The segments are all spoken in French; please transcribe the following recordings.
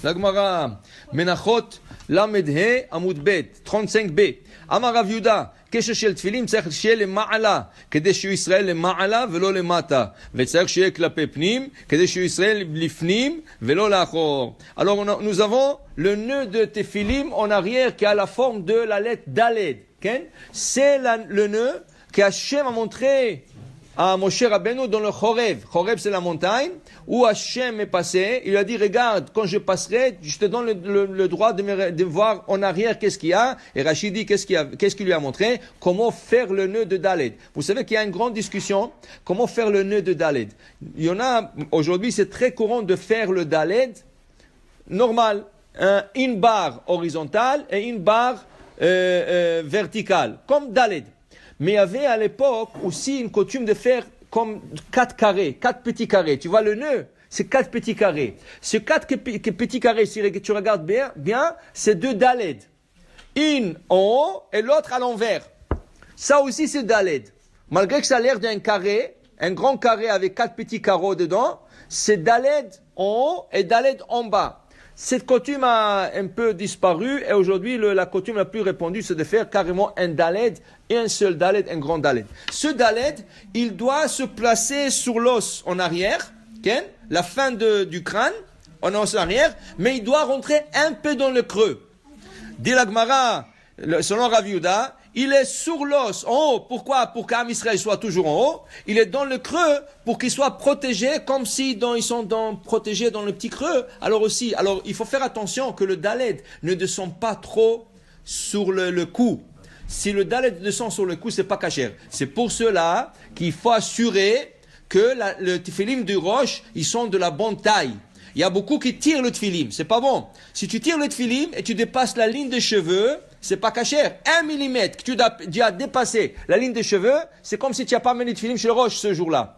La Gemara, Menachot, Lamed He, Amud Bet, 35b. Amar Rav Yehuda, קשר של תפילין צריך שיהיה למעלה, כדי שיהיו ישראל למעלה ולא למטה. וצריך שיהיה כלפי פנים, כדי שיהיו ישראל לפנים ולא לאחור. Alors nous avons le nœud de tefilin en arrière qui a la forme de la lettre Daled. C'est le nœud que Hachem a montré à Moshe Rabbeinu dans le Chorev. Chorev, c'est la montagne où Hachem est passé. Il lui a dit, regarde, quand je passerai, je te donne le droit de voir en arrière qu'est-ce qu'il y a. Et Rachid dit, qu'est-ce qu'il lui a montré? Comment faire le nœud de Daled. Vous savez qu'il y a une grande discussion. Comment faire le nœud de Daled? Il y en a, aujourd'hui, c'est très courant de faire le Daled normal. Une barre horizontale et une barre verticale. Comme Daled. Mais il y avait à l'époque aussi une coutume de faire comme 4 carrés, 4 petits carrés. Tu vois le nœud, c'est 4 petits carrés. Ces 4 petits carrés, si tu regardes bien, c'est 2 daled. Une en haut et l'autre à l'envers. Ça aussi c'est daled. Malgré que ça a l'air d'un carré, un grand carré avec 4 petits carreaux dedans, c'est daled en haut et daled en bas. Cette coutume a un peu disparu et aujourd'hui la coutume la plus répandue c'est de faire carrément un daled et un seul daled, un grand daled. Ce daled, il doit se placer sur l'os en arrière, la fin du crâne, en os en arrière, mais il doit rentrer un peu dans le creux. Dit la Gemara, selon Rav Yehuda, il est sur l'os, en haut. Pourquoi? Pour qu'Am Israël soit toujours en haut. Il est dans le creux pour qu'il soit protégé, comme si ils sont protégés dans le petit creux. Alors il faut faire attention que le daled ne descend pas trop sur le cou. Si le daled descend sur le cou, c'est pas kasher. C'est pour cela qu'il faut assurer que le tefilin du roche, ils sont de la bonne taille. Il y a beaucoup qui tirent le tefilin, c'est pas bon. Si tu tires le tefilin et tu dépasses la ligne des cheveux, c'est pas kasher. 1 millimètre que tu as dépassé la ligne des cheveux, c'est comme si tu n'as pas mené de film chez le roche ce jour-là.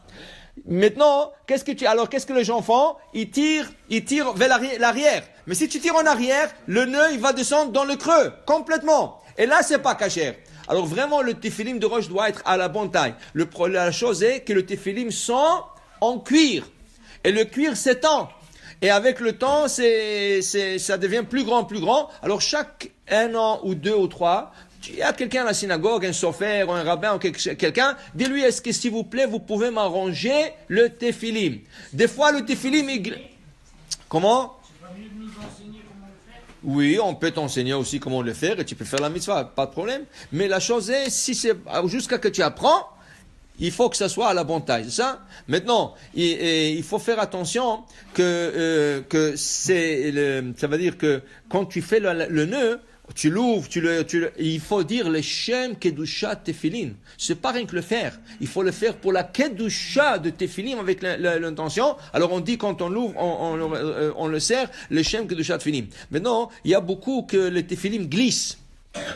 Maintenant, qu'est-ce que les gens font? Ils tirent vers l'arrière. Mais si tu tires en arrière, le nœud, il va descendre dans le creux, complètement. Et là, c'est pas kasher. Alors vraiment, le tefilin de roche doit être à la bonne taille. La chose est que le tefilin sont en cuir. Et le cuir s'étend. Et avec le temps, ça devient plus grand. Alors chaque 1 an ou 2 ou 3, il y a quelqu'un à la synagogue, un sofer ou un rabbin ou quelqu'un, dis-lui, est-ce que s'il vous plaît, vous pouvez m'arranger le tefilin? Des fois, le tefilin, comment? Oui, on peut t'enseigner aussi comment le faire et tu peux faire la mitzvah, pas de problème. Mais la chose est, si c'est jusqu'à que tu apprends, il faut que ça soit à la bonne taille, c'est ça? Maintenant, il faut faire attention que ça veut dire que quand tu fais le nœud, tu l'ouvres, il faut dire le Shem Kedusha Tefilin. C'est pas rien que le faire. Il faut le faire pour la Kedusha de Tefilin avec l'intention. Alors on dit quand on l'ouvre, on le serre, le Shem Kedusha Tefilin. Maintenant, il y a beaucoup que le Tefilin glisse.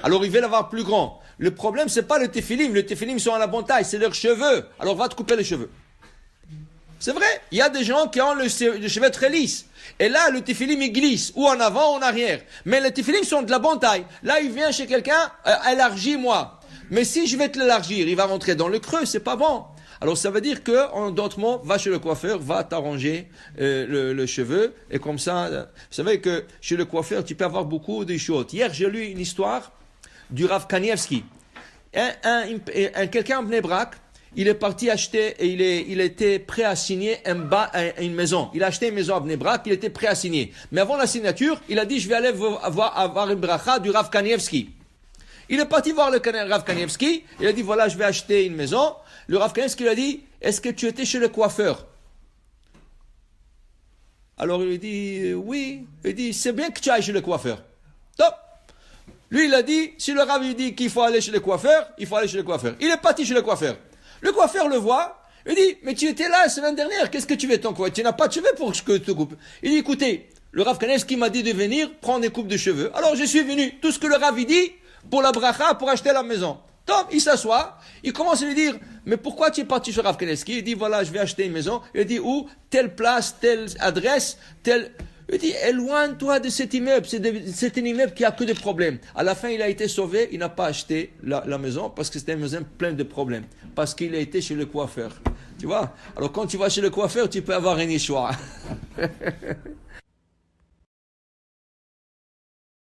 Alors ils veulent avoir plus grand. Le problème, c'est pas le tefilin sont à la bonne taille, c'est leurs cheveux. Alors va te couper les cheveux. C'est vrai, il y a des gens qui ont le cheveu très lisse. Et là, le tefilin, il glisse, ou en avant, ou en arrière. Mais les tefilin sont de la bonne taille. Là, il vient chez quelqu'un, élargis-moi. Mais si je vais te l'élargir, il va rentrer dans le creux, c'est pas bon. Alors ça veut dire que, en d'autres mots, va chez le coiffeur, va t'arranger le cheveu. Et comme ça, vous savez que chez le coiffeur, tu peux avoir beaucoup de choses. Hier, j'ai lu une histoire du Rav Kanievski. Quelqu'un en Bnei Brak, il est parti acheter et il était prêt à signer une maison. Il a acheté une maison à Bnei Brak, il était prêt à signer. Mais avant la signature, il a dit, je vais aller avoir une bracha du Rav Kanievski. Il est parti voir le Rav Kanievski, il a dit, voilà, je vais acheter une maison. Le Rav Kanievski lui a dit, est-ce que tu étais chez le coiffeur? Alors il lui dit, oui. Il dit, c'est bien que tu ailles chez le coiffeur. Top. Lui, il a dit, si le Rav lui dit qu'il faut aller chez le coiffeur, il faut aller chez le coiffeur. Il est parti chez le coiffeur. Le coiffeur le voit, il dit, mais tu étais là la semaine dernière, qu'est-ce que tu veux ton coiffeur? Tu n'as pas de cheveux pour que je te coupe. Il dit, écoutez, le Rav Kanievski m'a dit de venir prendre des coupes de cheveux. Alors je suis venu, tout ce que le Rav dit, pour la bracha, pour acheter la maison. Tom, il s'assoit, il commence à lui dire, mais pourquoi tu es parti chez Rav Kanievski? Il dit, voilà, je vais acheter une maison. Il dit, où? Telle place, telle adresse, telle... Il dit, éloigne-toi de cet immeuble, c'est un immeuble qui a que des problèmes. À la fin, il a été sauvé, il n'a pas acheté la maison parce que c'était une maison pleine de problèmes. Parce qu'il a été chez le coiffeur. Tu vois? Alors quand tu vas chez le coiffeur, tu peux avoir un choix.